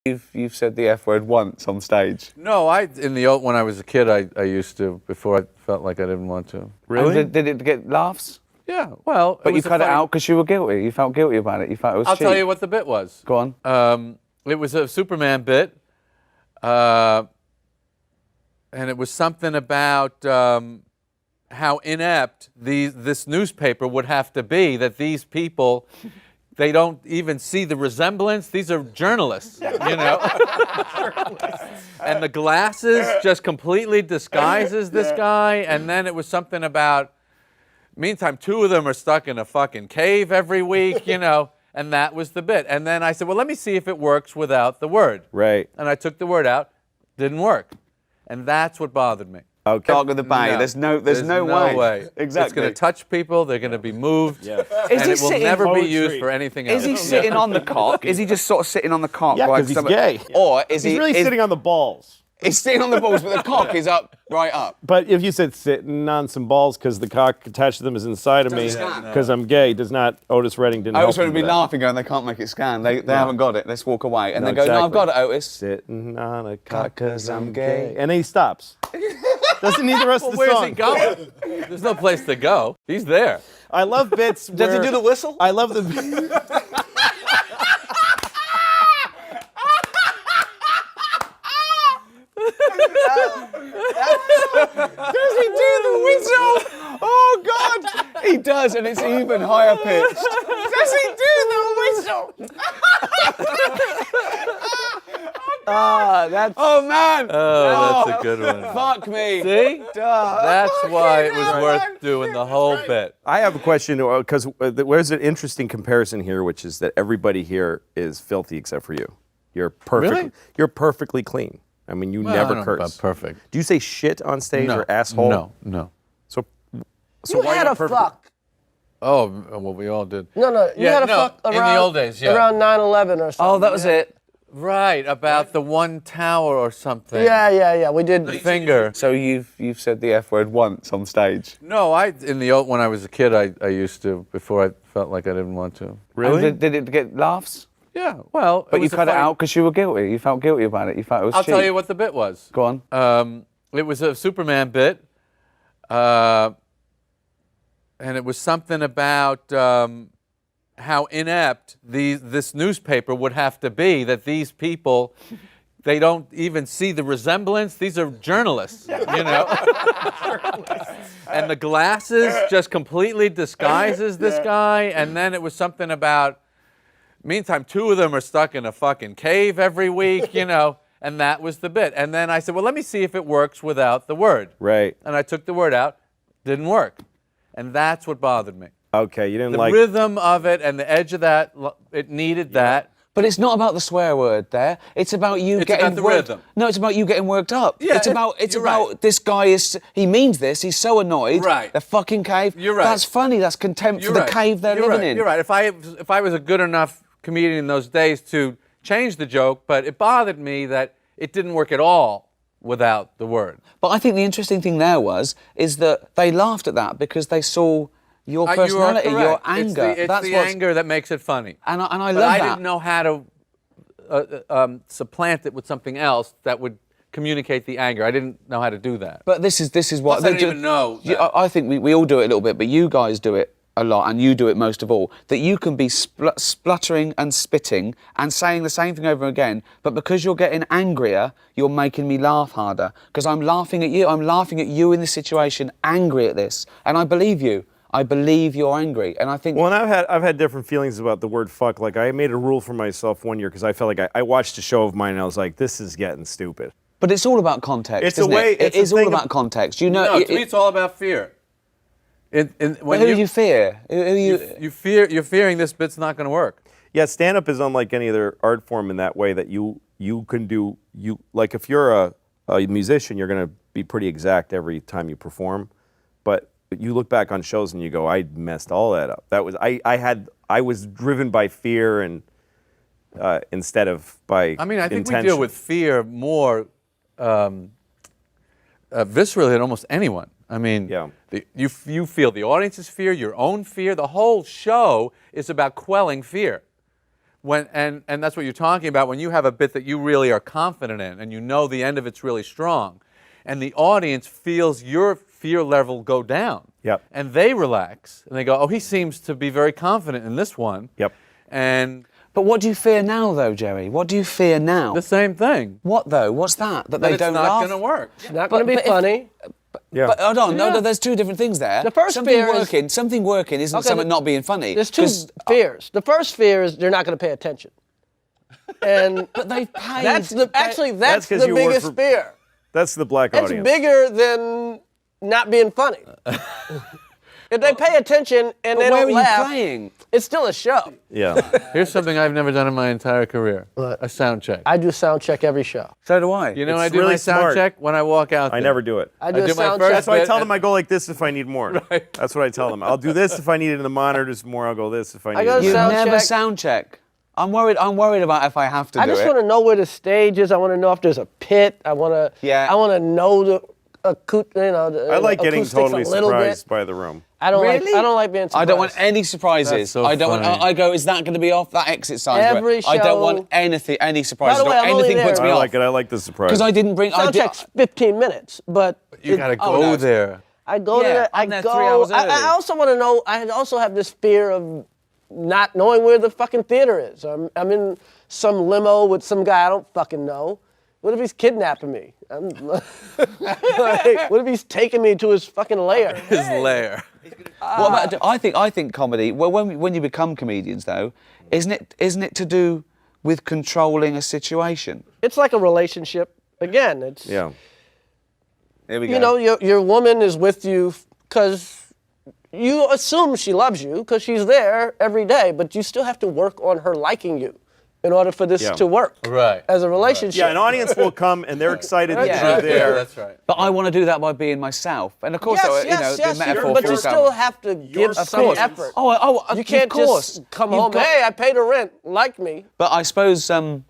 You've said the F word once on stage. No, when I was a kid, I used to, before I felt like I didn't want to. Really? And did it get laughs? Yeah, well... But you cut it out because you were guilty. You felt guilty about it. You felt it was cheap. I'll tell you what the bit was. Go on. It was a Superman bit, and it was something about how inept this newspaper would have to be, that these people... They don't even see the resemblance. These are journalists, you know. And the glasses just completely disguises this guy. And then it was something about, meantime, 2 of them are stuck in a fucking cave every week, you know. And that was the bit. And then I said, well, let me see if it works without the word. Right. And I took the word out. Didn't work. And that's what bothered me. Okay. Dog of the Bay. No. There's no way. Exactly. It's going to touch people. They're going to be moved. Yeah. And it will never be used for anything else. Is he sitting on the cock? Is he just sort of sitting on the cock? Yeah, because he's gay. Or is he's really sitting on the balls? He's sitting on the balls, but the cock is up, right up. But if you said sitting on some balls because the cock attached to them is inside of me because I'm gay, does not, Otis Redding didn't Otis help would be laughing going, they can't make it scan. They haven't got it. Let's walk away. And they go, exactly. no, I've got it, Otis. Sitting on a cock because I'm gay. And then he stops. Doesn't need the rest of the where's song. He going? There's no place to go. He's there. I love bits where... Does he do the whistle? I love the... Does he do the whistle? Oh, God. He does, and it's even higher pitched. Does he do the whistle? That's... Oh, man. Oh, that's a good one. Fuck me. See? That's why it was worth doing the whole bit. I have a question, because there's an interesting comparison here, which is that everybody here is filthy except for you. You're perfect. Really? You're perfectly clean. I mean, you never curse. Perfect. Do you say shit on stage No. or asshole? No. So You why had not a perfect? fuck. Oh, well, we all did. No, you had a fuck around, in the old days, yeah. around 9/11 or something. Oh, that was it. Right, about the one tower or something. Yeah, we did. The finger. So you've said the F word once on stage. No, when I was a kid, I used to, before I felt like I didn't want to. Really? And did it get laughs? Yeah, well... But you cut it out because you were guilty. You felt guilty about it. You felt it was cheap. I'll tell you what the bit was. Go on. It was a Superman bit, and it was something about how inept this newspaper would have to be, that these people, they don't even see the resemblance. These are journalists, you know. And the glasses just completely disguises this guy. And then it was something about, meantime, 2 of them are stuck in a fucking cave every week, you know. And that was the bit. And then I said, well, let me see if it works without the word. Right. And I took the word out. Didn't work. And that's what bothered me. Okay, you didn't The like... rhythm of it and the edge of that, it needed that. But it's not about the swear word there. It's about you getting about the worked. rhythm. No, it's about you getting worked up. Yeah, it's about you're right. this guy he means this. He's so annoyed. Right. The fucking cave. You're right. That's funny. That's contempt for the cave they're living in. You're right. If I was a good enough comedian in those days to change the joke, but it bothered me that it didn't work at all without the word. But I think the interesting thing there is that they laughed at that because they saw your personality, your anger. It's the anger that makes it funny. And I love but that. I didn't know how to supplant it with something else that would communicate the anger. I didn't know how to do that. But this is what Plus, I didn't even know. I think we all do it a little bit, but you guys do it a lot, and you do it most of all. That you can be spluttering and spitting and saying the same thing over again, but because you're getting angrier, you're making me laugh harder. Because I'm laughing at you. I'm laughing at you in this situation, angry at this, and I believe you. I believe you're angry, and I think... Well, and I've had different feelings about the word fuck. Like, I made a rule for myself one year because I felt like I watched a show of mine and I was like, this is getting stupid. But it's all about context, It's isn't a way... it? It is all about context. You know... No, to me it's all about fear. Who do you fear? You're fearing this bit's not going to work. Yeah, stand-up is unlike any other art form in that way that you can do... Like, if you're a musician, you're going to be pretty exact every time you perform. But you look back on shows and you go, I messed all that up. That was I was driven by fear and instead of by I mean, I think intention. we deal with fear more viscerally than almost anyone. I mean, Yeah. You feel the audience's fear, your own fear. The whole show is about quelling fear. and that's what you're talking about, when you have a bit that you really are confident in and you know the end of it's really strong, and the audience feels your fear level go down. Yep. And they relax and they go, oh, he seems to be very confident in this one. Yep. And But what do you fear now, though, Jerry? What do you fear now? the same thing. What though? What's that? That they That don't it's not laugh? going to work. It's not going to be but if- funny. Yeah. But hold on, no, there's two different things there. The first something fear is- working, something working isn't Okay, something not being funny. There's two 'Cause- fears. The first fear is they're not going to pay attention. And But they've paid. that's the That's the 'cause you work biggest for- fear. That's the black It's audience. bigger than not being funny. If they pay attention and But they where don't are laugh, you playing? it's still a show. Yeah. Here's something I've never done in my entire career. What? A sound check. I do sound check every show. So do I. You know when I It's do really my sound smart. check? When I walk out I there. never do it. I do I a do my sound first- check. That's why I bit tell and- them I go like this if I need more. Right. That's what I tell them. I'll do this if I need it in the monitors more. I'll go this if I need go it. to You sound never check. sound check. I'm worried about if I have to I do just it. want to know where the stage is. I want to know if there's a pit. I want to. Yeah. I want to know the the I like getting acoustics totally a little surprised bit. by the room. I don't Really? like. I don't like being surprised. I don't want any surprises. That's so I don't want. funny. I go. Is that going to be off? That exit sign's Every I don't show- want anything. Any surprises. By the way, or I'm only anything puts there- me I off. like it. I like the surprise. Because I didn't bring. I Sound did, check's 15 minutes, but You got to Oh, go no. there. I go Yeah, there. I I'm there go. 3 hours I early. also want to know. I also have this fear of not knowing where the fucking theater is. I'm in some limo with some guy I don't fucking know. What if he's kidnapping me? Like, what if he's taking me to his fucking lair? His lair. What about, I think comedy. Well, when you become comedians, though, isn't it to do with controlling a situation? It's like a relationship. Again, it's Yeah. Here we go. you know your woman is with you because you assume she loves you because she's there every day, but you still have to work on her liking you in order for this Yeah. to work. Right. As a relationship. Yeah, an audience will come and they're excited that Yeah. you're Yeah, there. that's right. But I want to do that by being myself, and of course, Yes, you know, yes, the metaphor but you falls down. still have to give Of some course. effort. You You can't of course. just come You've home, got- hey, I paid the rent, like me. But I suppose, and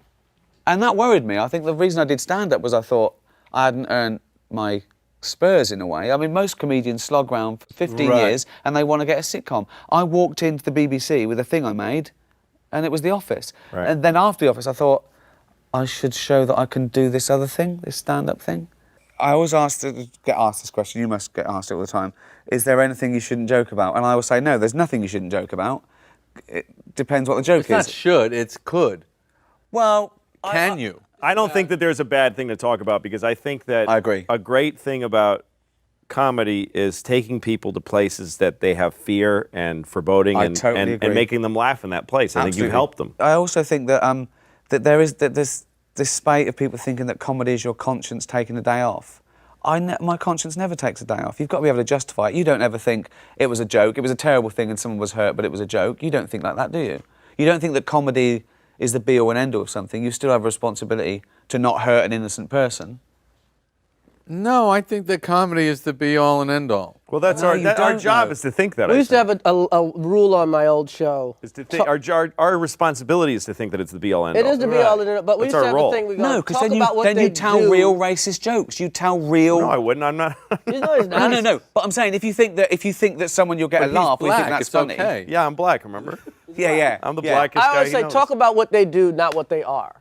that worried me. I think the reason I did stand-up was I thought I hadn't earned my spurs in a way. I mean, most comedians slog around for 15 Right. years and they want to get a sitcom. I walked into the BBC with a thing I made, and it was The Office. Right. And then after The Office, I thought, I should show that I can do this other thing, this stand-up thing. I always get asked this question, you must get asked it all the time, is there anything you shouldn't joke about? And I always say, no, there's nothing you shouldn't joke about. It depends what the joke It's is. not should, it's could. Well, Can you? I don't think that there's a bad thing to talk about because I think that I agree. a great thing about comedy is taking people to places that they have fear and foreboding I and, totally and, agree. and making them laugh in that place. I think you Absolutely. helped them. I also think that that there's this spate of people thinking that comedy is your conscience taking a day off. My conscience never takes a day off. You've got to be able to justify it. You don't ever think it was a joke, it was a terrible thing and someone was hurt, but it was a joke. You don't think like that, do you? You don't think that comedy is the be-all and end-all of something. You still have a responsibility to not hurt an innocent person. No, I think that comedy is the be all and end all. Well, that's No, our you our don't job know. is to think that. We I used to think. have a rule on my old show. Is to think, our responsibility is to think that it's the be all end It all. is to be all in it, but we That's used to our have role. a thing we go No, because talk then about what you they tell do. real racist jokes. You tell real. No, I wouldn't. I'm not. No, he's not. No. But I'm saying if you think that someone you'll get But a he's laugh, we black, think that's it's funny. okay. Yeah, I'm black. Remember? Yeah. I'm the yeah. blackest I guy. always he say knows. talk about what they do, not what they are.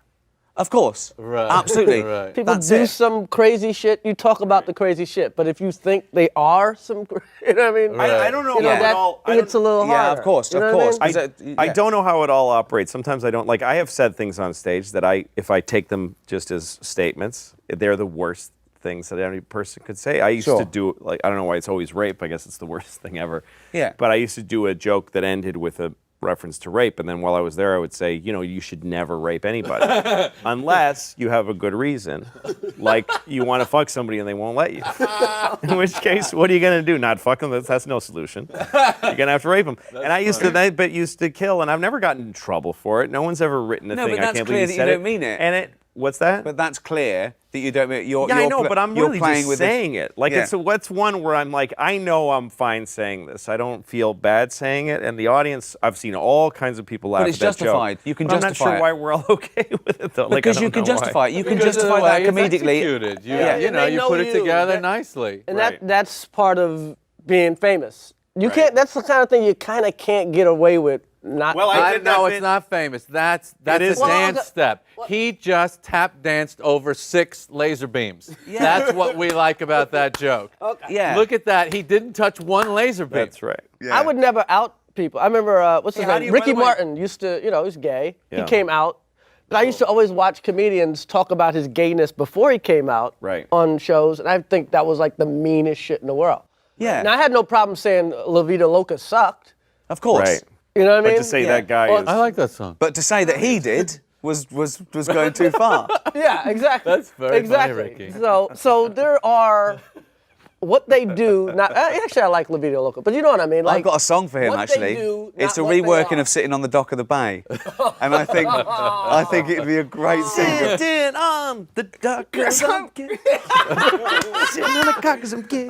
Of course. Right. Absolutely. Right. People That's do it. some crazy shit. You talk about the crazy shit, but if you think they are some, you know what I mean? Right. I don't know You know, how it that all. I hits a don't- little harder. Yeah, of course, You know of what I course. mean? 'Cause I yeah. don't know how it all operates. Sometimes I don't. Like, I have said things on stage that if I take them just as statements, they're the worst things that any person could say. I used Sure. to do, like, I don't know why it's always rape. I guess it's the worst thing ever. Yeah. But I used to do a joke that ended with a reference to rape, and then while I was there, I would say, you should never rape anybody unless you have a good reason, like you want to fuck somebody and they won't let you. In which case, what are you gonna do? Not fuck them? That's no solution. You're gonna have to rape them. And I used to kill, and I've never gotten in trouble for it. No one's ever written a No, thing. but I that's can't clear believe that you you said don't mean it. And what's that? But that's clear that you don't. You're, Yeah, I you're know, pl- but I'm you're really playing just with saying it. Like, Yeah. what's one where I'm like, I know I'm fine saying this. I don't feel bad saying it. And the audience, I've seen all kinds of people laugh it's at that justified. joke. You can but justify I'm not sure it. why we're all okay with it, though. Like, I Because you don't can know why. justify it. You can Because of the justify way that it's comedically. executed. You, Yeah. you know, They you know put it you. together That- nicely. And Right. that's part of being famous. You Right. can't. That's the kind of thing you kind of can't get away with not. Well, I did that No, bit- it's not famous. That's a is. dance Well, step. He just tap danced over 6 laser beams. Yeah. That's what we like about that joke. Yeah. Look at that. He didn't touch 1 laser beam. That's right. I would never out people. I remember what's his how do name? you- by Ricky the way- Martin used to, he's gay. Yeah. He came out. But I used to always watch comedians talk about his gayness before he came out Right. on shows, and I think that was like the meanest shit in the world. Yeah. And I had no problem saying La Vida Loca sucked. Of course. Right. You know what I mean? But to say Yeah. that guy Well, is. I like that song. But to say that he did was going too far. Yeah, exactly. That's very funny, exactly. Ricky. So there are what they do. Not actually, I like La Vida Loca, but you know what I mean. Like I've got a song for him what actually. They do, It's a not what they reworking are. of Sitting on the Dock of the Bay, and I think it'd be a great single. Sitting on the dock 'cause I'm gay. Sitting on the cock 'cause I'm gay.